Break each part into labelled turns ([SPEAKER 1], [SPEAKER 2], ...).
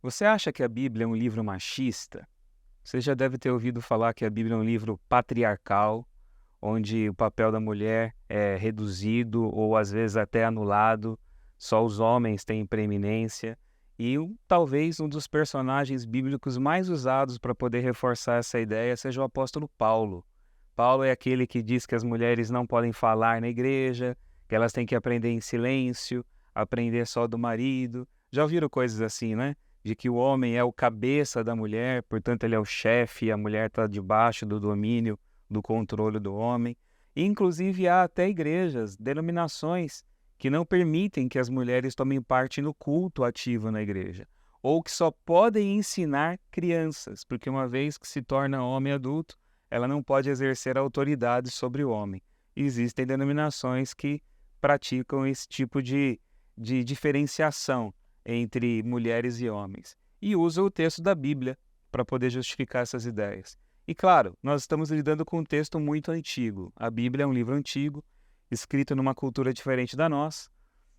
[SPEAKER 1] Você acha que a Bíblia é um livro machista? Você já deve ter ouvido falar que a Bíblia é um livro patriarcal, onde o papel da mulher é reduzido ou às vezes até anulado, só os homens têm preeminência. E talvez um dos personagens bíblicos mais usados para poder reforçar essa ideia seja o apóstolo Paulo. Paulo é aquele que diz que as mulheres não podem falar na igreja, que elas têm que aprender em silêncio, aprender só do marido. Já ouviram coisas assim, né? De que o homem é o cabeça da mulher, portanto ele é o chefe e a mulher está debaixo do domínio, do controle do homem. E, inclusive, há até igrejas, denominações, que não permitem que as mulheres tomem parte no culto ativo na igreja, ou que só podem ensinar crianças, porque uma vez que se torna homem adulto, ela não pode exercer autoridade sobre o homem. Existem denominações que praticam esse tipo de diferenciação entre mulheres e homens, e usam o texto da Bíblia para poder justificar essas ideias. E claro, nós estamos lidando com um texto muito antigo. A Bíblia é um livro antigo, escrito numa cultura diferente da nossa,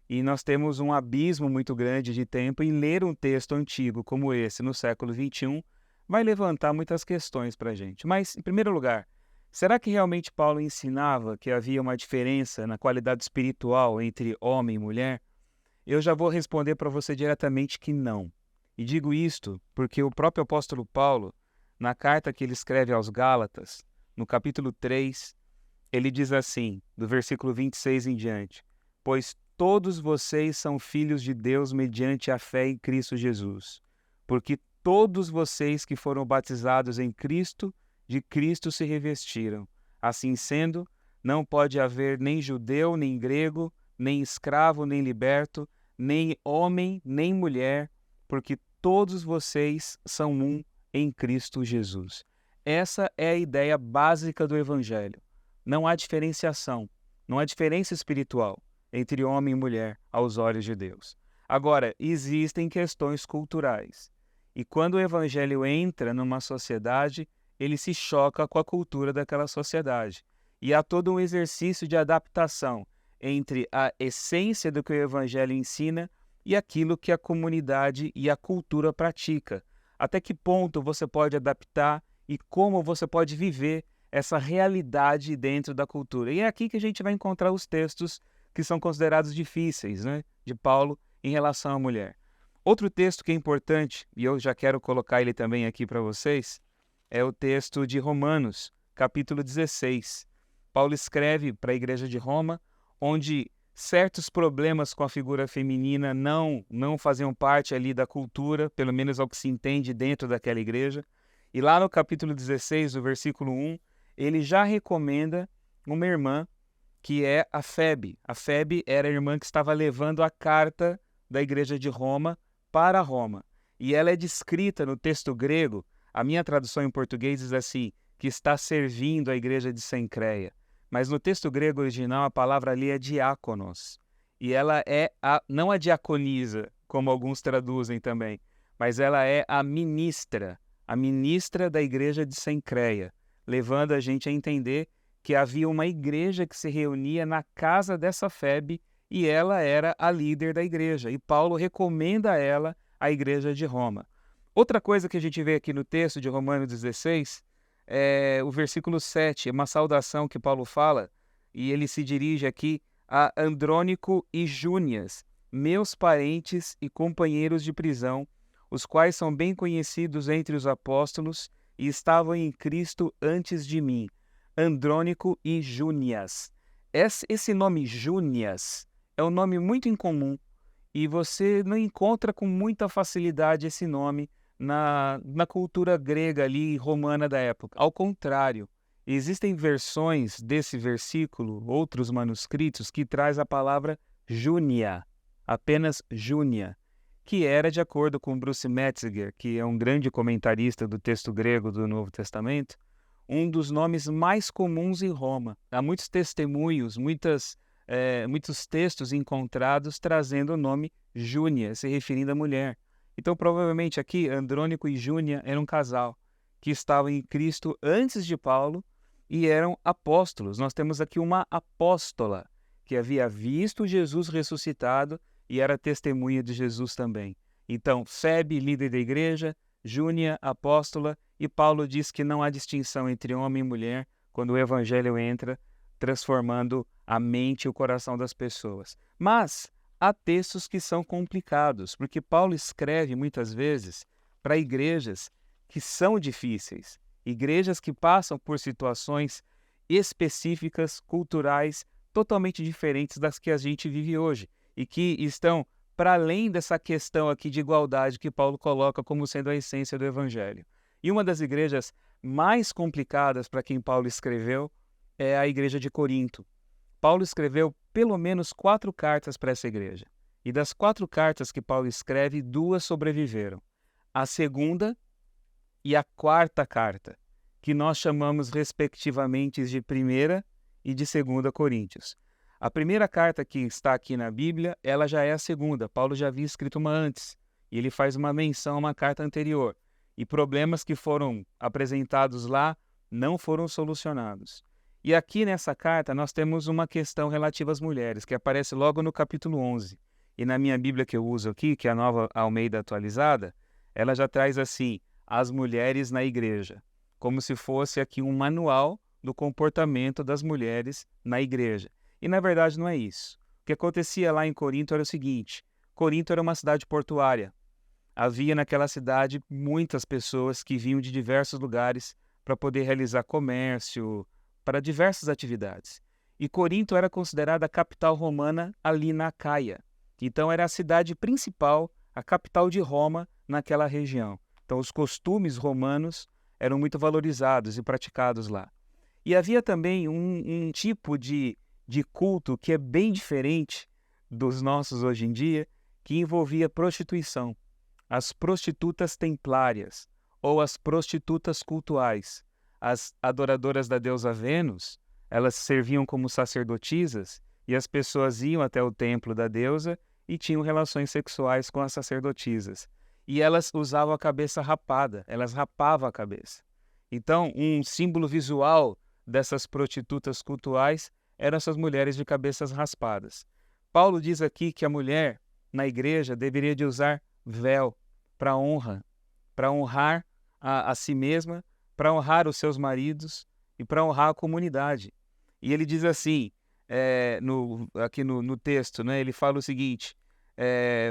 [SPEAKER 1] e nós temos um abismo muito grande de tempo, e ler um texto antigo como esse no século XXI vai levantar muitas questões para a gente. Mas, em primeiro lugar, será que realmente Paulo ensinava que havia uma diferença na qualidade espiritual entre homem e mulher? Eu já vou responder para você diretamente que não. E digo isto porque o próprio apóstolo Paulo, na carta que ele escreve aos Gálatas, no capítulo 3, ele diz assim, do versículo 26 em diante: Pois todos vocês são filhos de Deus mediante a fé em Cristo Jesus. Porque todos vocês que foram batizados em Cristo, de Cristo se revestiram. Assim sendo, não pode haver nem judeu, nem grego, nem escravo, nem liberto, nem homem, nem mulher, porque todos vocês são um em Cristo Jesus. Essa é a ideia básica do Evangelho. Não há diferenciação, não há diferença espiritual entre homem e mulher aos olhos de Deus. Agora, existem questões culturais. E quando o Evangelho entra numa sociedade, ele se choca com a cultura daquela sociedade. E há todo um exercício de adaptação entre a essência do que o Evangelho ensina e aquilo que a comunidade e a cultura pratica. Até que ponto você pode adaptar e como você pode viver essa realidade dentro da cultura. E é aqui que a gente vai encontrar os textos que são considerados difíceis, né, de Paulo em relação à mulher. Outro texto que é importante, e eu já quero colocar ele também aqui para vocês, é o texto de Romanos, capítulo 16. Paulo escreve para a igreja de Roma, onde certos problemas com a figura feminina não faziam parte ali da cultura, pelo menos ao que se entende dentro daquela igreja. E lá no capítulo 16, o versículo 1, ele já recomenda uma irmã que é a Febe. A Febe era a irmã que estava levando a carta da igreja de Roma para Roma. E ela é descrita no texto grego, a minha tradução em português diz assim, que está servindo a igreja de Cencreia. Mas no texto grego original a palavra ali é diáconos. E ela é não a diaconisa, como alguns traduzem também, mas ela é a ministra da igreja de Cencreia, levando a gente a entender que havia uma igreja que se reunia na casa dessa Febe e ela era a líder da igreja. E Paulo recomenda a ela a igreja de Roma. Outra coisa que a gente vê aqui no texto de Romanos 16 é o versículo 7, é uma saudação que Paulo fala, e ele se dirige aqui a Andrônico e Júnias, meus parentes e companheiros de prisão, os quais são bem conhecidos entre os apóstolos e estavam em Cristo antes de mim. Andrônico e Júnias. Esse nome Júnias é um nome muito incomum e você não encontra com muita facilidade esse nome na cultura grega ali, romana da época. Ao contrário, existem versões desse versículo, outros manuscritos, que traz a palavra Júnia, apenas Júnia, que era, de acordo com Bruce Metzger, que é um grande comentarista do texto grego do Novo Testamento, um dos nomes mais comuns em Roma. Há muitos testemunhos, muitos textos encontrados trazendo o nome Júnia, se referindo à mulher. Então, provavelmente aqui, Andrônico e Júnia eram um casal que estavam em Cristo antes de Paulo e eram apóstolos. Nós temos aqui uma apóstola que havia visto Jesus ressuscitado e era testemunha de Jesus também. Então, Febe, líder da igreja, Júnia, apóstola, e Paulo diz que não há distinção entre homem e mulher quando o evangelho entra, transformando a mente e o coração das pessoas. Mas há textos que são complicados, porque Paulo escreve muitas vezes para igrejas que são difíceis, igrejas que passam por situações específicas, culturais, totalmente diferentes das que a gente vive hoje e que estão para além dessa questão aqui de igualdade que Paulo coloca como sendo a essência do evangelho. E uma das igrejas mais complicadas para quem Paulo escreveu é a igreja de Corinto. Paulo escreveu pelo menos 4 cartas para essa igreja. E das 4 cartas que Paulo escreve, 2 sobreviveram. A segunda e a 4ª carta, que nós chamamos respectivamente de 1ª e de 2ª Coríntios. A primeira carta que está aqui na Bíblia, ela já é a segunda. Paulo já havia escrito uma antes. E ele faz uma menção a uma carta anterior. E problemas que foram apresentados lá não foram solucionados. E aqui nessa carta nós temos uma questão relativa às mulheres, que aparece logo no capítulo 11. E na minha Bíblia que eu uso aqui, que é a Nova Almeida Atualizada, ela já traz assim, as mulheres na igreja, como se fosse aqui um manual do comportamento das mulheres na igreja. E na verdade não é isso. O que acontecia lá em Corinto era o seguinte, Corinto era uma cidade portuária. Havia naquela cidade muitas pessoas que vinham de diversos lugares para poder realizar comércio, para diversas atividades. E Corinto era considerada a capital romana ali na Acaia. Então era a cidade principal, a capital de Roma naquela região. Então os costumes romanos eram muito valorizados e praticados lá. E havia também um tipo de culto que é bem diferente dos nossos hoje em dia, que envolvia prostituição. As prostitutas templárias ou as prostitutas cultuais. As adoradoras da deusa Vênus, elas serviam como sacerdotisas e as pessoas iam até o templo da deusa e tinham relações sexuais com as sacerdotisas. E elas usavam a cabeça rapada, elas rapavam a cabeça. Então, um símbolo visual dessas prostitutas cultuais eram essas mulheres de cabeças raspadas. Paulo diz aqui que a mulher na igreja deveria de usar véu para honrar a si mesma, para honrar os seus maridos e para honrar a comunidade. E ele diz assim, aqui no texto, né, ele fala o seguinte,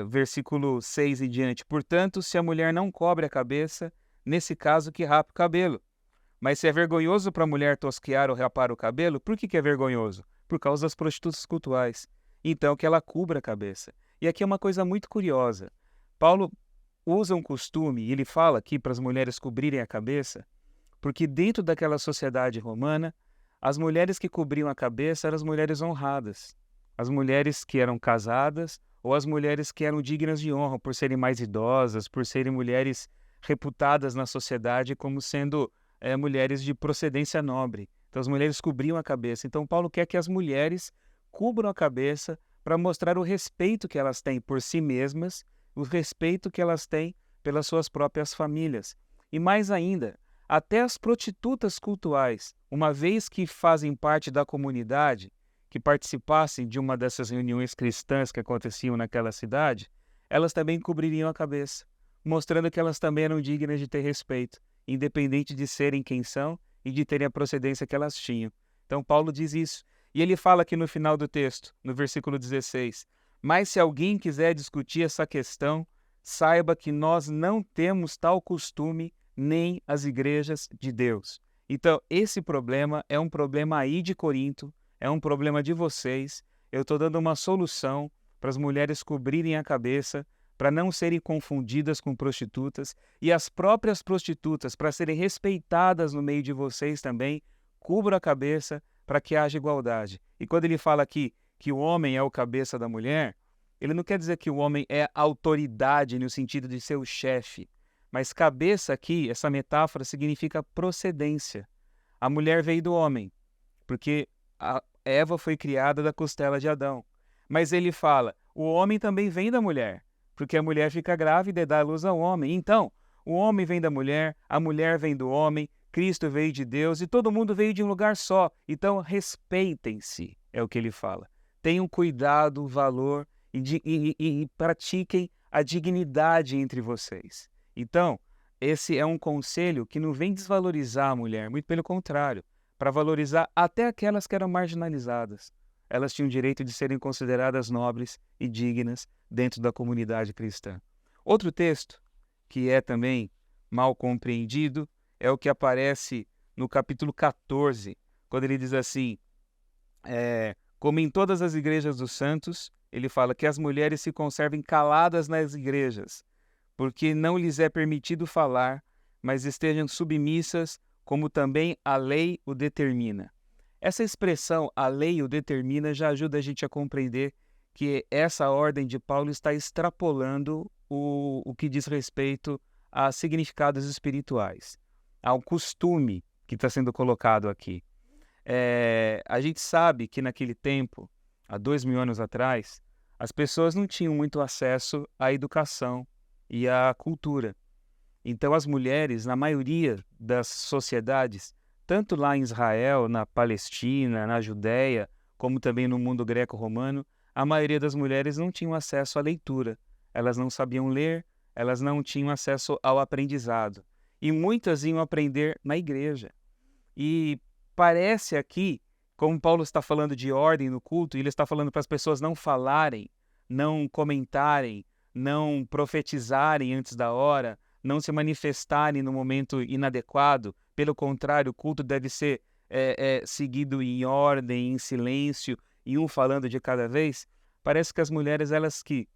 [SPEAKER 1] versículo 6 em diante, portanto, se a mulher não cobre a cabeça, nesse caso que rape o cabelo. Mas se é vergonhoso para a mulher tosquear ou rapar o cabelo, por que é vergonhoso? Por causa das prostitutas cultuais. Então, que ela cubra a cabeça. E aqui é uma coisa muito curiosa. Paulo usa um costume, e ele fala aqui para as mulheres cobrirem a cabeça, porque dentro daquela sociedade romana, as mulheres que cobriam a cabeça eram as mulheres honradas. As mulheres que eram casadas ou as mulheres que eram dignas de honra por serem mais idosas, por serem mulheres reputadas na sociedade como sendo mulheres de procedência nobre. Então as mulheres cobriam a cabeça. Então Paulo quer que as mulheres cubram a cabeça para mostrar o respeito que elas têm por si mesmas, o respeito que elas têm pelas suas próprias famílias. E mais ainda, até as prostitutas cultuais, uma vez que fazem parte da comunidade, que participassem de uma dessas reuniões cristãs que aconteciam naquela cidade, elas também cobririam a cabeça, mostrando que elas também eram dignas de ter respeito, independente de serem quem são e de terem a procedência que elas tinham. Então Paulo diz isso. E ele fala aqui no final do texto, no versículo 16, mas se alguém quiser discutir essa questão, saiba que nós não temos tal costume nem as igrejas de Deus. Então, esse problema é um problema aí de Corinto, é um problema de vocês. Eu estou dando uma solução para as mulheres cobrirem a cabeça, para não serem confundidas com prostitutas, e as próprias prostitutas, para serem respeitadas no meio de vocês também, cubram a cabeça para que haja igualdade. E quando ele fala aqui que o homem é o cabeça da mulher, ele não quer dizer que o homem é autoridade no sentido de ser o chefe, mas cabeça aqui, essa metáfora significa procedência. A mulher veio do homem, porque a Eva foi criada da costela de Adão. Mas ele fala, o homem também vem da mulher, porque a mulher fica grávida e dá luz ao homem. Então, o homem vem da mulher, a mulher vem do homem, Cristo veio de Deus e todo mundo veio de um lugar só. Então, respeitem-se, é o que ele fala. Tenham cuidado, valor e pratiquem a dignidade entre vocês. Então, esse é um conselho que não vem desvalorizar a mulher, muito pelo contrário, para valorizar até aquelas que eram marginalizadas. Elas tinham o direito de serem consideradas nobres e dignas dentro da comunidade cristã. Outro texto, que é também mal compreendido, é o que aparece no capítulo 14, quando ele diz assim, como em todas as igrejas dos santos, ele fala que as mulheres se conservem caladas nas igrejas, porque não lhes é permitido falar, mas estejam submissas, como também a lei o determina. Essa expressão, a lei o determina, já ajuda a gente a compreender que essa ordem de Paulo está extrapolando o que diz respeito a significados espirituais, ao costume que está sendo colocado aqui. A gente sabe que naquele tempo, há 2000 anos atrás, as pessoas não tinham muito acesso à educação e à cultura. Então as mulheres, na maioria das sociedades, tanto lá em Israel, na Palestina, na Judéia, como também no mundo greco-romano, a maioria das mulheres não tinham acesso à leitura. Elas não sabiam ler, elas não tinham acesso ao aprendizado. E muitas iam aprender na igreja. E parece aqui, como Paulo está falando de ordem no culto, ele está falando para as pessoas não falarem, não comentarem, não profetizarem antes da hora, não se manifestarem no momento inadequado. Pelo contrário, o culto deve ser seguido em ordem, em silêncio, e um falando de cada vez. Parece que as mulheres, elas que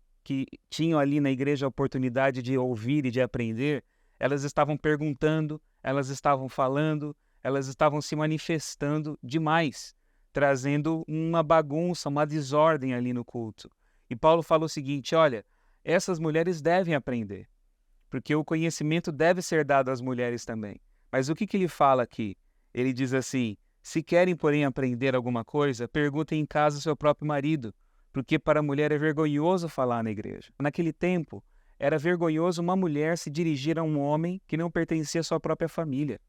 [SPEAKER 1] tinham ali na igreja a oportunidade de ouvir e de aprender, elas estavam perguntando, elas estavam falando, elas estavam se manifestando demais, trazendo uma bagunça, uma desordem ali no culto. E Paulo fala o seguinte, olha, essas mulheres devem aprender, porque o conhecimento deve ser dado às mulheres também. Mas o que ele fala aqui? Ele diz assim, se querem, porém, aprender alguma coisa, perguntem em casa ao seu próprio marido, porque para a mulher é vergonhoso falar na igreja. Naquele tempo, era vergonhoso uma mulher se dirigir a um homem que não pertencia à sua própria família.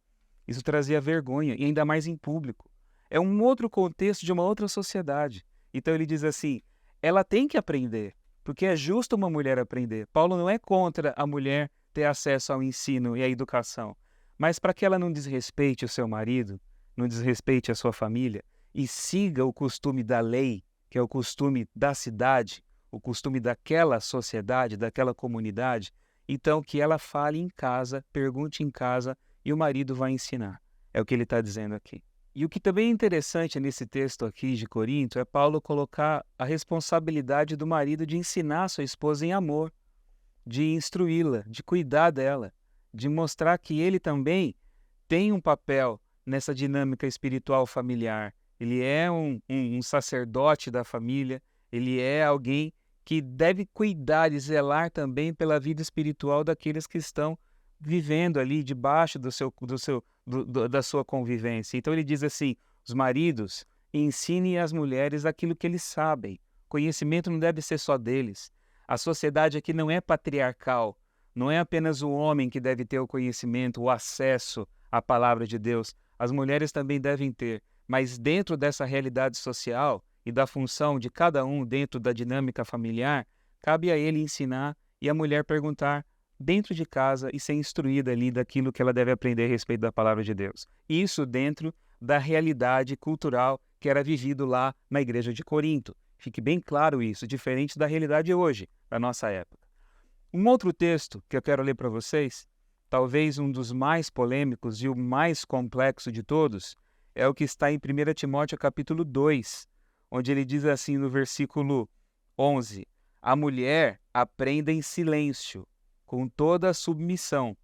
[SPEAKER 1] Isso trazia vergonha, e ainda mais em público. É um outro contexto de uma outra sociedade. Então ele diz assim, ela tem que aprender, porque é justo uma mulher aprender. Paulo não é contra a mulher ter acesso ao ensino e à educação, mas para que ela não desrespeite o seu marido, não desrespeite a sua família e siga o costume da lei, que é o costume da cidade, o costume daquela sociedade, daquela comunidade, então que ela fale em casa, pergunte em casa e o marido vai ensinar. É o que ele está dizendo aqui. E o que também é interessante nesse texto aqui de Corinto é Paulo colocar a responsabilidade do marido de ensinar a sua esposa em amor, de instruí-la, de cuidar dela, de mostrar que ele também tem um papel nessa dinâmica espiritual familiar. Ele é um sacerdote da família, ele é alguém que deve cuidar e zelar também pela vida espiritual daqueles que estão vivendo ali debaixo da sua convivência. Então ele diz assim, os maridos ensinem às mulheres aquilo que eles sabem. Conhecimento não deve ser só deles. A sociedade aqui não é patriarcal, não é apenas o homem que deve ter o conhecimento, o acesso à palavra de Deus. As mulheres também devem ter, mas dentro dessa realidade social e da função de cada um dentro da dinâmica familiar, cabe a ele ensinar e a mulher perguntar dentro de casa e ser instruída ali daquilo que ela deve aprender a respeito da palavra de Deus. Isso dentro da realidade cultural que era vivido lá na igreja de Corinto. Fique bem claro isso, diferente da realidade hoje, da nossa época. Um outro texto que eu quero ler para vocês, talvez um dos mais polêmicos e o mais complexo de todos, é o que está em 1 Timóteo capítulo 2, onde ele diz assim no versículo 11, a mulher aprenda em silêncio, com toda a submissão,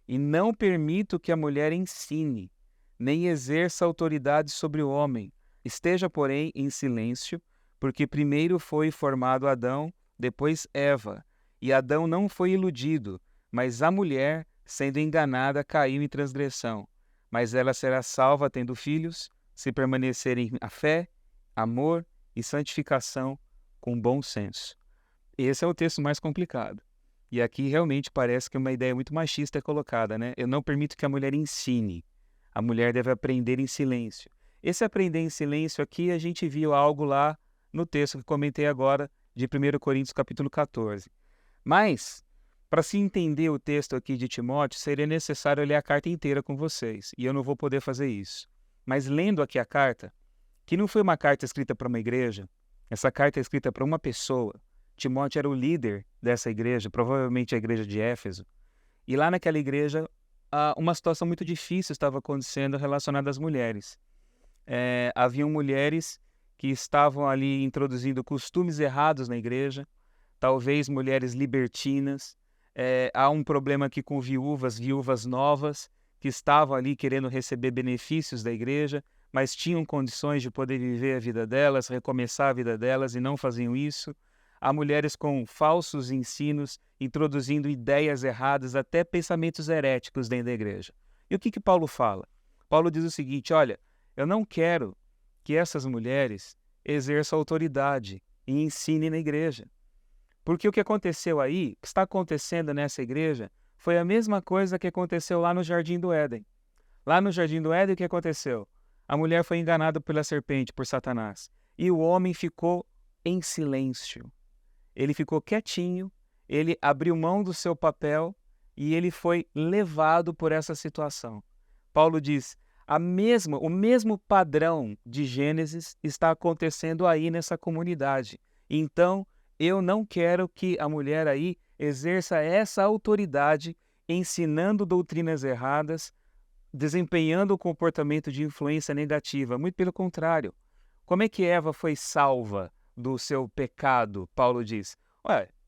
[SPEAKER 1] e não permito que a mulher ensine, nem exerça autoridade sobre o homem. Esteja, porém, em silêncio, porque primeiro foi formado Adão, depois Eva, e Adão não foi iludido, mas a mulher, sendo enganada, caiu em transgressão. Mas ela será salva tendo filhos, se permanecerem a fé, amor e santificação com bom senso. Esse é o texto mais complicado. E aqui realmente parece que uma ideia muito machista é colocada, né? Eu não permito que a mulher ensine. A mulher deve aprender em silêncio. Esse aprender em silêncio aqui, a gente viu algo lá no texto que comentei agora, de 1 Coríntios capítulo 14. Mas, para se entender o texto aqui de Timóteo, seria necessário ler a carta inteira com vocês, e eu não vou poder fazer isso. Mas lendo aqui a carta, que não foi uma carta escrita para uma igreja, essa carta é escrita para uma pessoa. Timóteo era o líder dessa igreja, provavelmente a igreja de Éfeso. E lá naquela igreja, uma situação muito difícil estava acontecendo relacionada às mulheres. Haviam mulheres que estavam ali introduzindo costumes errados na igreja, talvez mulheres libertinas. Há um problema aqui com viúvas novas, que estavam ali querendo receber benefícios da igreja, mas tinham condições de poder viver a vida delas, recomeçar a vida delas e não faziam isso. Há mulheres com falsos ensinos, introduzindo ideias erradas, até pensamentos heréticos dentro da igreja. E o que Paulo fala? Paulo diz o seguinte: olha, eu não quero que essas mulheres exerçam autoridade e ensinem na igreja. Porque o que aconteceu aí, o que está acontecendo nessa igreja, foi a mesma coisa que aconteceu lá no Jardim do Éden. Lá no Jardim do Éden, o que aconteceu? A mulher foi enganada pela serpente, por Satanás. E o homem ficou em silêncio. Ele ficou quietinho, ele abriu mão do seu papel e ele foi levado por essa situação. Paulo diz, o mesmo padrão de Gênesis está acontecendo aí nessa comunidade. Então, eu não quero que a mulher aí exerça essa autoridade ensinando doutrinas erradas, desempenhando um comportamento de influência negativa. Muito pelo contrário. Como é que Eva foi salva do seu pecado? Paulo diz,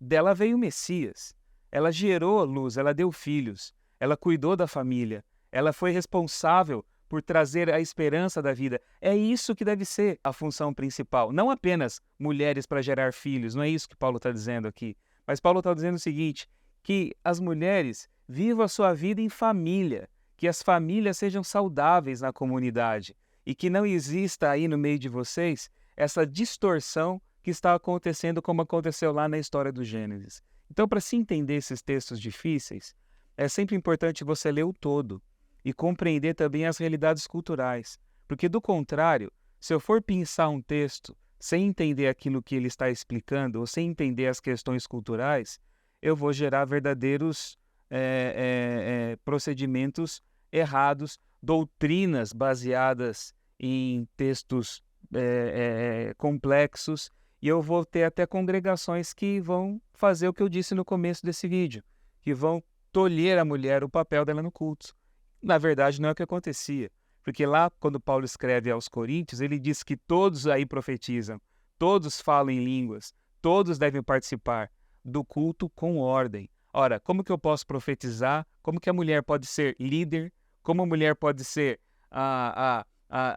[SPEAKER 1] dela veio o Messias. Ela gerou luz, ela deu filhos, ela cuidou da família, ela foi responsável por trazer a esperança da vida. É isso que deve ser a função principal. Não apenas mulheres para gerar filhos, não é isso que Paulo está dizendo aqui. Mas Paulo está dizendo o seguinte, que as mulheres vivam a sua vida em família, que as famílias sejam saudáveis na comunidade e que não exista aí no meio de vocês essa distorção que está acontecendo como aconteceu lá na história do Gênesis. Então, para se entender esses textos difíceis, é sempre importante você ler o todo e compreender também as realidades culturais, porque do contrário, se eu for pensar um texto sem entender aquilo que ele está explicando ou sem entender as questões culturais, eu vou gerar verdadeiros procedimentos errados, doutrinas baseadas em textos complexos, e eu vou ter até congregações que vão fazer o que eu disse no começo desse vídeo, que vão tolher a mulher o papel dela no culto. Na verdade, não é o que acontecia, porque lá, quando Paulo escreve aos Coríntios, ele diz que todos aí profetizam, todos falam em línguas, todos devem participar do culto com ordem. Ora, como que eu posso profetizar? Como que a mulher pode ser líder? Como a mulher pode ser a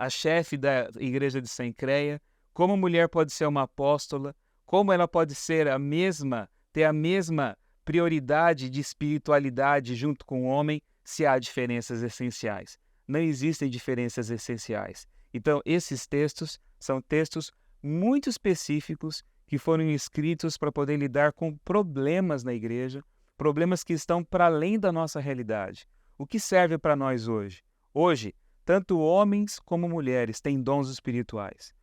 [SPEAKER 1] chefe da igreja de Cencreia? Como a mulher pode ser uma apóstola? Como ela pode ser ter a mesma prioridade de espiritualidade junto com o homem, se há diferenças essenciais? Não existem diferenças essenciais. Então, esses textos são textos muito específicos que foram escritos para poder lidar com problemas na igreja, problemas que estão para além da nossa realidade. O que serve para nós hoje? Hoje, tanto homens como mulheres têm dons espirituais.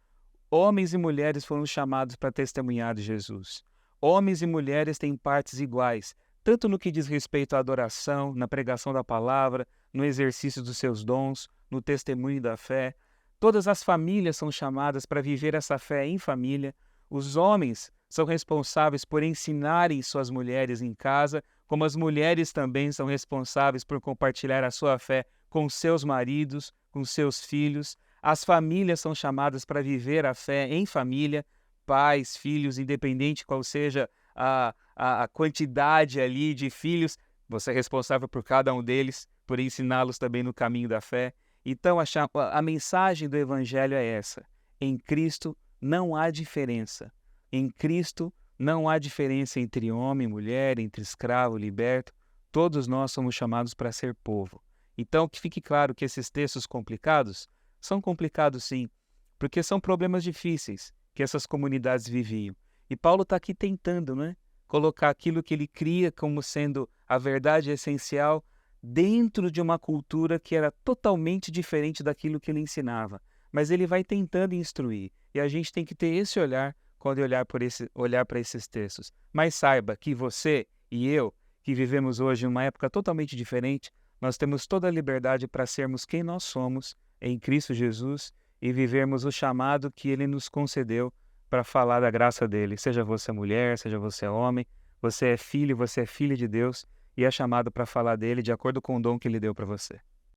[SPEAKER 1] Homens e mulheres foram chamados para testemunhar de Jesus. Homens e mulheres têm partes iguais, tanto no que diz respeito à adoração, na pregação da palavra, no exercício dos seus dons, no testemunho da fé. Todas as famílias são chamadas para viver essa fé em família. Os homens são responsáveis por ensinarem suas mulheres em casa, como as mulheres também são responsáveis por compartilhar a sua fé com seus maridos, com seus filhos. As famílias são chamadas para viver a fé em família, pais, filhos, independente qual seja a quantidade ali de filhos, você é responsável por cada um deles, por ensiná-los também no caminho da fé. Então, a mensagem do Evangelho é essa: em Cristo não há diferença. Em Cristo não há diferença entre homem e mulher, entre escravo e liberto. Todos nós somos chamados para ser povo. Então, que fique claro que esses textos complicados são complicados sim, porque são problemas difíceis que essas comunidades viviam. E Paulo está aqui tentando, colocar aquilo que ele cria como sendo a verdade essencial dentro de uma cultura que era totalmente diferente daquilo que ele ensinava. Mas ele vai tentando instruir. E a gente tem que ter esse olhar quando eu olhar para esses textos. Mas saiba que você e eu, que vivemos hoje em uma época totalmente diferente, nós temos toda a liberdade para sermos quem nós somos em Cristo Jesus e vivermos o chamado que Ele nos concedeu para falar da graça dele. Seja você mulher, seja você homem, você é filho de Deus e é chamado para falar dele de acordo com o dom que Ele deu para você.